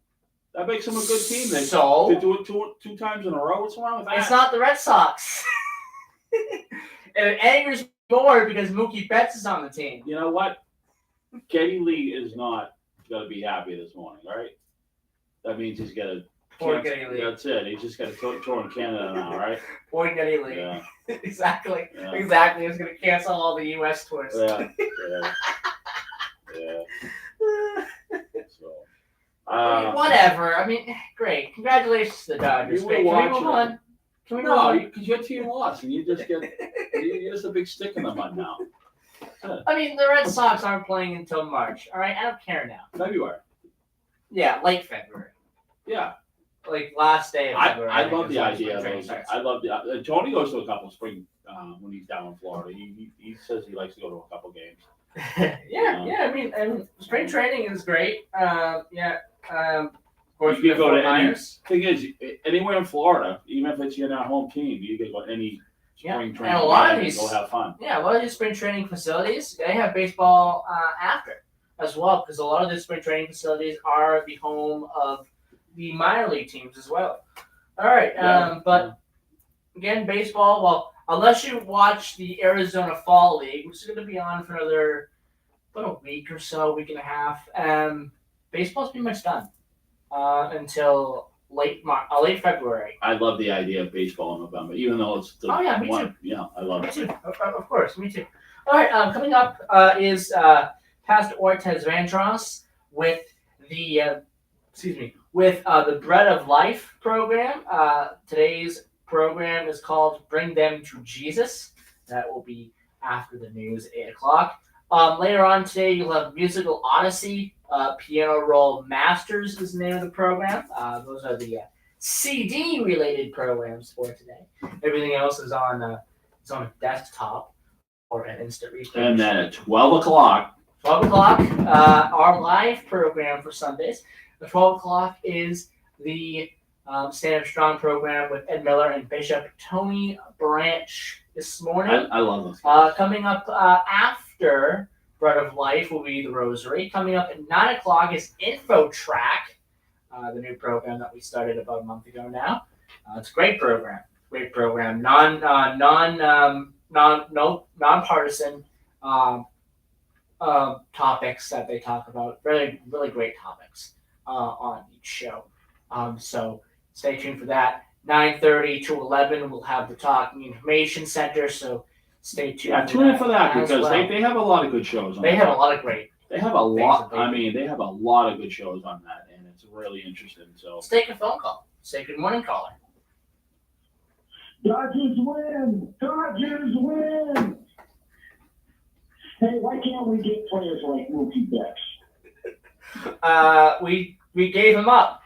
That makes them a good team. They So? to do it two times in a row. What's wrong with that? It's not the Red Sox. And it angers me more because Mookie Betts is on the team. You know what? Geddy Lee is not going to be happy this morning, right? That means he's got to. Poor Geddy Lee. That's it. He's just got a tour in Canada now, right? Poor Geddy Lee. Yeah. Exactly. Yeah. Exactly. He's going to cancel all the U.S. tours. Yeah. So, I mean, whatever. I mean, great. Congratulations to the Dodgers. You were Great. Can we watching move it. on? Can we move no, on? because your team lost, and you just get you're just a big stick in the mud now. I mean, the Red Sox aren't playing until March. All right, I don't care now. February. Yeah, late February. Yeah. Like last day of February. I think love is the when idea spring of training those. starts. I love the. Tony goes to a couple of spring when he's down in Florida. He says he likes to go to a couple games. Yeah. I mean, spring training is great. Of course, You we can have go Fort to any. Myers. Thing is, anywhere in Florida, even if it's your not home team, you can go to any spring And training a lot of game these, and go have fun. Yeah, a lot of these spring training facilities, they have baseball after as well, because a lot of the spring training facilities are the home of the minor league teams as well. All right, but again, baseball. Well, unless you watch the Arizona Fall League, which is going to be on for about a week or so, week and a half, baseball's pretty much done until late February. I love the idea of baseball in November, even though it's the Me one. too. Yeah, I love Me it. too. Of course, me too. All right, coming up is Pastor Ortez Vandross with the the Bread of Life program. Today's program is called Bring Them to Jesus. That will be after the news, 8 o'clock. Later on today, you'll have Musical Odyssey, Piano Roll Masters is the name of the program. Those are the CD-related programs for today. Everything else is on a desktop or an instant replay. And then at 12 o'clock. 12 o'clock, our live program for Sundays. At 12 o'clock is the Stand Up Strong program with Ed Miller and Bishop Tony Branch this morning. I love those. Coming up after Bread of Life will be the Rosary. Coming up at 9 o'clock is Info Track, the new program that we started about a month ago now. It's a great program. Nonpartisan, topics that they talk about. Really, really great topics on each show. So stay tuned for that. 9:30 to 11, we'll have the Talking Information Center. So stay tuned. Yeah, tune in for that as because well. they have a lot of good shows. They have a lot of great. They have a lot. that they I do. mean, they have a lot of good shows on that, and it's really interesting. So Let's take a phone call. Say good morning, caller. Dodgers win! Dodgers win! Hey, why can't we get players like Mookie Betts? We gave him up.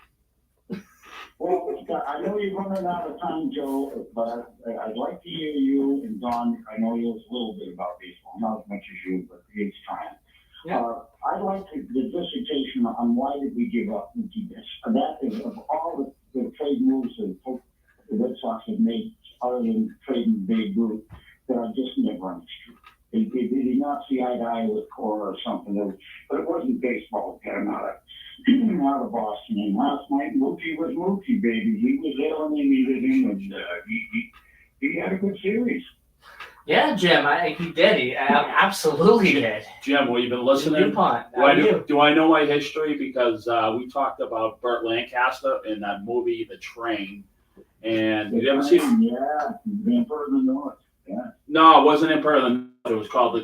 Well, I know you're running out of time, Joe, but I'd like to hear you and Don. I know you a little bit about baseball, not as much as you, but he's trying. Yeah. I'd like the dissertation on why did we give up Mookie Betts. That is, of all the trade moves that the Red Sox have made, other than trading Babe Ruth, that are just never understood. They did not see eye to eye with Cora or something, but it wasn't baseball. Get him out of Boston. And last night, Mookie was Mookie, baby. He was there when they needed him, and he had a good series. Yeah, Jim, he did. He absolutely did. Jim, well, you've been listening. DuPont, Do I know my history? Because we talked about Burt Lancaster in that movie, The Train. And did you ever see it? Yeah, Emperor of the North. Yeah. No, it wasn't Emperor of the North. It was called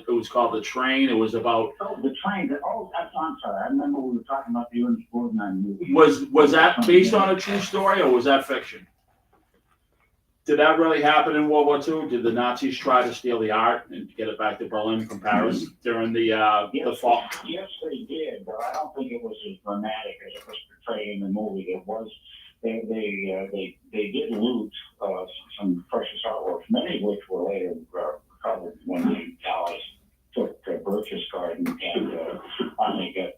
The Train. It was about. Oh, The Train. I'm sorry. I remember we were talking about the Ernest Borgnine movie. Was that based on a true story or was that fiction? Did that really happen in World War II? Did the Nazis try to steal the art and get it back to Berlin from Paris during the fall? Yes, they did, but I don't think it was as dramatic as it was portrayed in the movie. It was. They did loot some precious artworks, many of which were later recovered when the Allies took Birch's Garden and finally got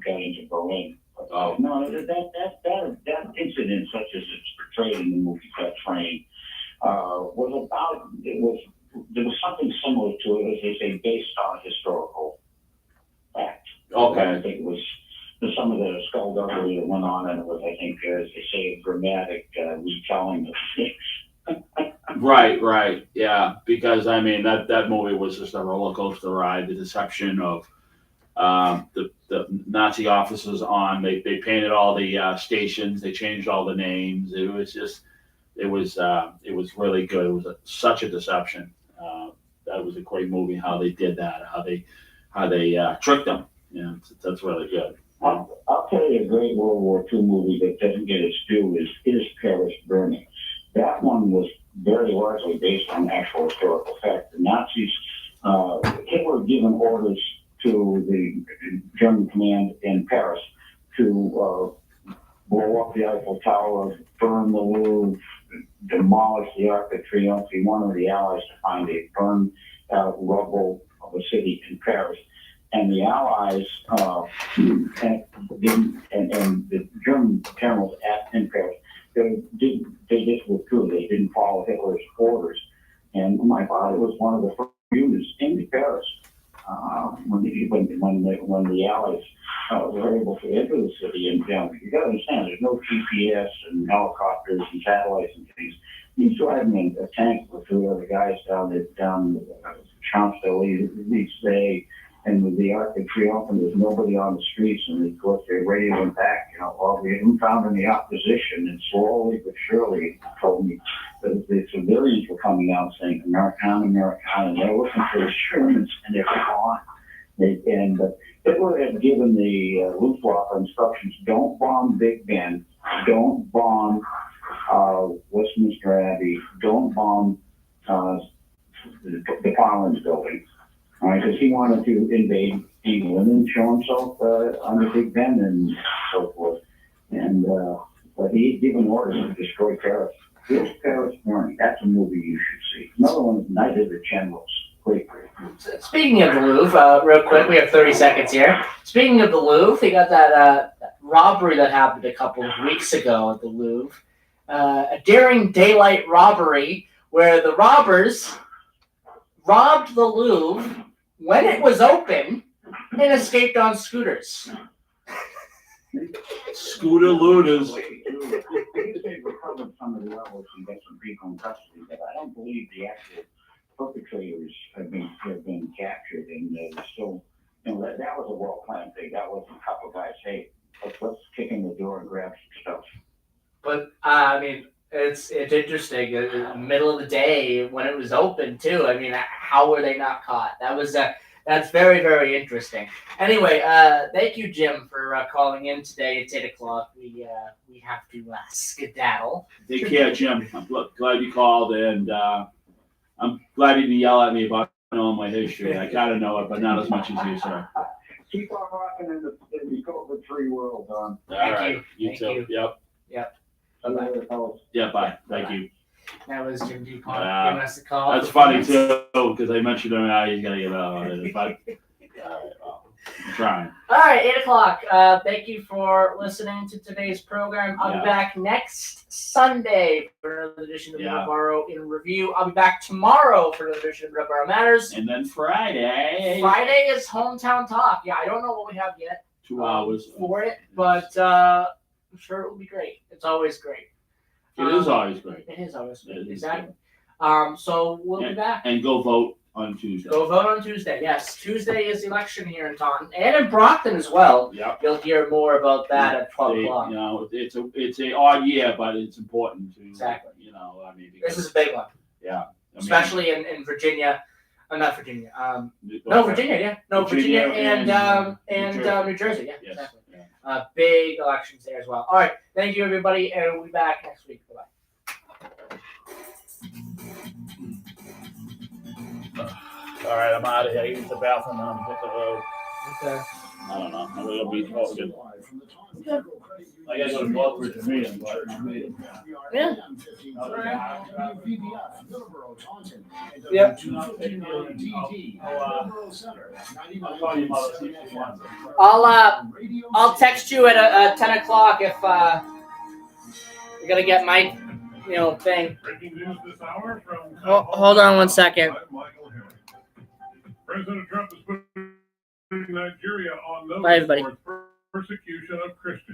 into Berlin. Oh. No, that incident, such as it's portrayed in the movie That Train, there was something similar to it, as they say, based on historical fact. Okay. I think it was some of the skullduggery that went on, and it was, I think, as they say, a dramatic retelling of things. Right, yeah. Because I mean, that movie was just a roller coaster ride. The deception of the Nazi officers on. They painted all the stations. They changed all the names. It was really good. It was such a deception. That was a great movie. How they did that. How they tricked them. Yeah, that's really good. I'll tell you a great World War II movie that doesn't get its due is Paris Burning. That one was very largely based on actual historical fact. The Nazis, Hitler given orders to the German command in Paris to blow up the Eiffel Tower, burn the Louvre, demolish the Arc de Triomphe. He wanted the Allies to find a burned out rubble of a city in Paris. And the Allies and the German generals in Paris, they just withdrew. They didn't follow Hitler's orders. And my father was one of the first units in Paris when the Allies were able to enter the city. And you got to understand, there's no GPS and helicopters and satellites and things. He's driving a tank with two other guys down the Champs-Élysées. And with the Arc de Triomphe, and there's nobody on the streets, and of course they radioed back, well, we haven't found any opposition, and slowly but surely told me that the civilians were coming out saying, Americana, and they're looking for assurance, and they're gone. But Hitler had given the Luftwaffe instructions, don't bomb Big Ben, don't bomb Westminster Abbey, don't bomb the Parliament building. Because he wanted to invade England and show himself on the Big Ben and so forth. And but he had given orders to destroy Paris. Here's Paris Burning. That's a movie you should see. Another one is Night of the Generals. Great. Speaking of the Louvre, real quick, we have 30 seconds here. Speaking of the Louvre, they got that robbery that happened a couple of weeks ago at the Louvre. A daring daylight robbery where the robbers robbed the Louvre when it was open and escaped on scooters. Scooter looters. They recovered some of the levels and got some people in custody, but I don't believe the actual perpetrators have been captured, and so that was a well planned thing. That wasn't a couple guys, hey, let's kick in the door and grab some stuff. But I mean, it's interesting. In the middle of the day when it was open too. I mean, how were they not caught? That's very, very interesting. Anyway, thank you, Jim, for calling in today. It's 8:00. We have to skedaddle. Take care, Jim. I'm glad you called, and I'm glad you didn't yell at me about knowing my history. I kind of know it, but not as much as you, sir. Keep on rocking in the COVID-free world, Don. All right. You too. Yep. Bye-bye. Yeah, bye. Thank you. That was Jim Dupont giving us a call. That's funny, too, because I mentioned him now. He's going to get out on it. But, all right, well, I'm trying. All right, 8:00. Thank you for listening to today's program. I'll be back next Sunday for another edition of Middleboro in Review. I'll be back tomorrow for another edition of Middleboro Matters. And then Friday. Friday is Hometown Talk. Yeah, I don't know what we have yet. 2 hours. For it, but I'm sure it will be great. It's always great. It is always great. It is always great. It is Exactly. So we'll be back. And go vote on Tuesday. Go vote on Tuesday. Yes, Tuesday is election here in Taunton and in Brockton as well. Yep. You'll hear more about that at 12:00. You know, it's a odd year, but it's important to Exactly. You know, I mean, This is a big one. Yeah. I mean, Especially in Virginia. Not Virginia. Virginia. Yeah. No, Virginia and New Jersey. Yeah. Yes. Exactly. Big elections there as well. All right. Thank you, everybody, and we'll be back next week. Bye-bye. All right, I'm out of here. I use the bathroom and I'm hit the road. Okay. I don't know. I'm gonna be talking. I gotta go to Gloucester to meet him, but Yeah. Yep. I'll text you at 10:00 if you're gonna get my thing. Breaking news this hour from Hold on one second. President Trump is putting Nigeria on notice Bye, everybody. for its persecution of Christians.